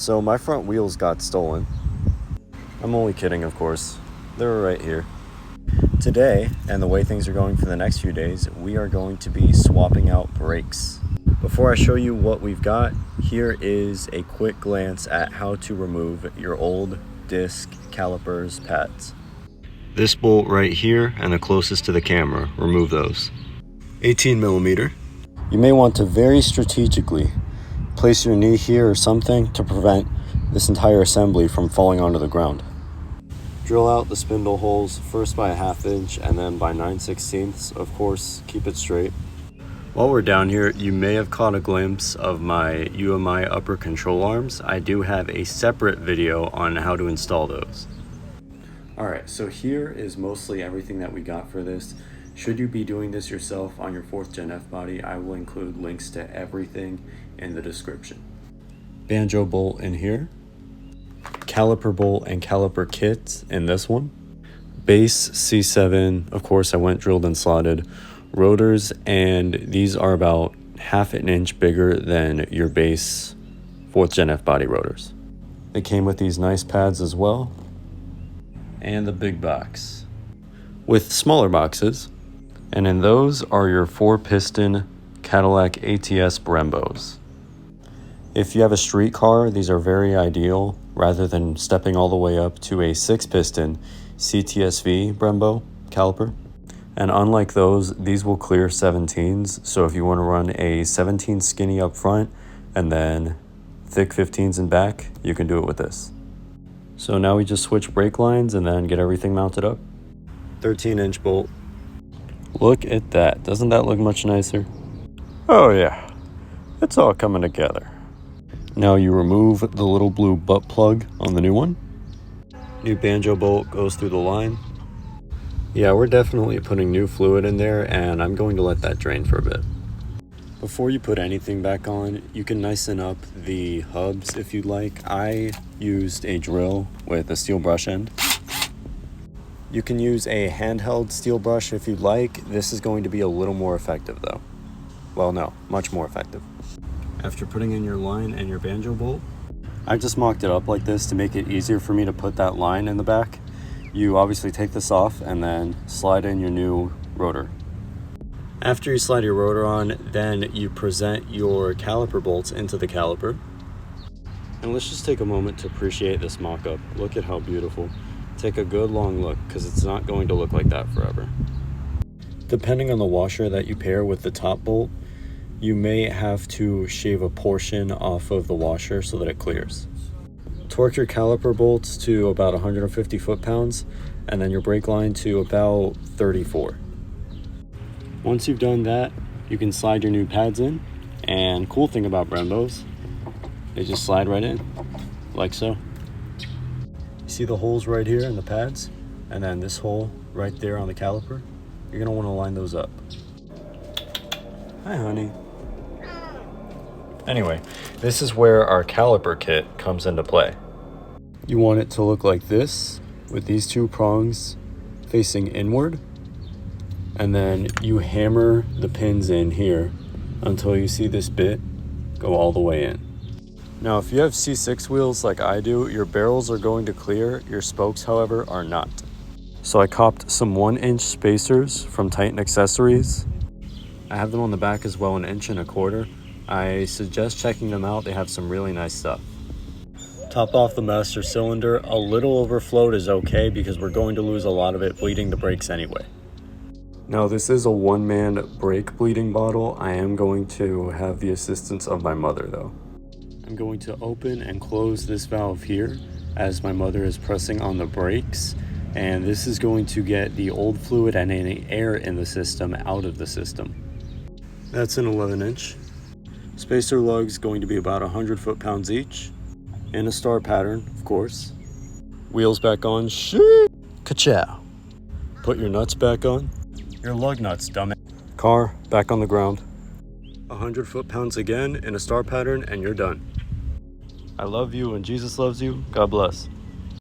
So my front wheels got stolen. I'm only kidding, of course. They were right here. Today, and the way things are going for the next few days, we are going to be swapping out brakes. Before I show you what we've got, here is a quick glance at how to remove your old disc calipers pads. This bolt right here and the closest to the camera, remove those. 18mm. You may want to very strategically place your knee here or something to prevent this entire assembly from falling onto the ground. Drill out the spindle holes first by a 1/2 inch and then by 9/16. Of course, keep it straight. While we're down here, you may have caught a glimpse of my UMI upper control arms. I do have a separate video on how to install those. Alright, so here is mostly everything that we got for this. Should you be doing this yourself on your 4th gen Fbody, I will include links to everything in the description. Banjo bolt in here. Caliper bolt and caliper kits in this one. Base C7, of course I went drilled and slotted. Rotors, and these are about 1/2 inch bigger than your base 4th gen Fbody rotors. They came with these nice pads as well. And the big box with smaller boxes, and in those are your 4-piston Cadillac ATS Brembos. If you have a street car, these are very ideal rather than stepping all the way up to a 6-piston CTSV Brembo caliper. And unlike those, these will clear 17s, so if you want to run a 17 skinny up front and then thick 15s in back, you can do it with this. So now we just switch brake lines and then get everything mounted up. 13-inch bolt. Look at that. Doesn't that look much nicer? Oh yeah, it's all coming together. Now you remove the little blue butt plug on the new one. New banjo bolt goes through the line. Yeah, we're definitely putting new fluid in there, and I'm going to let that drain for a bit. Before you put anything back on, you can nicen up the hubs if you'd like. I used a drill with a steel brush end. You can use a handheld steel brush if you'd like. This is going to be a little more effective though. Well, no, much more effective. After putting in your line and your banjo bolt, I just mocked it up like this to make it easier for me to put that line in the back. You obviously take this off and then slide in your new rotor. After you slide your rotor on, then you present your caliper bolts into the caliper. And let's just take a moment to appreciate this mock-up. Look at how beautiful. Take a good long look, because it's not going to look like that forever. Depending on the washer that you pair with the top bolt, you may have to shave a portion off of the washer so that it clears. Torque your caliper bolts to about 150 foot-pounds, and then your brake line to about 34. Once you've done that, you can slide your new pads in, and cool thing about Brembos, they just slide right in, like so. You see the holes right here in the pads, and then this hole right there on the caliper? You're gonna wanna line those up. Hi, honey. Anyway, this is where our caliper kit comes into play. You want it to look like this, with these 2 prongs facing inward. And then you hammer the pins in here until you see this bit go all the way in. Now, if you have C6 wheels like I do, your barrels are going to clear. Your spokes, however, are not. So I copped some 1-inch spacers from Titan Accessories. I have them on the back as well, 1 1/4 inch. I suggest checking them out. They have some really nice stuff. Top off the master cylinder. A little overflowed is okay because we're going to lose a lot of it bleeding the brakes anyway. Now, this is a 1-man brake bleeding bottle. I am going to have the assistance of my mother though. I'm going to open and close this valve here as my mother is pressing on the brakes, and this is going to get the old fluid and any air in the system out of the system. That's an 11-inch. Spacer lugs going to be about 100 foot-pounds each, in a star pattern, of course. Wheels back on. Shit! Ka-chow! Put your nuts back on. Your lug nuts, dumbass. Car back on the ground. 100 foot-pounds again in a star pattern, and you're done. I love you and Jesus loves you. God bless.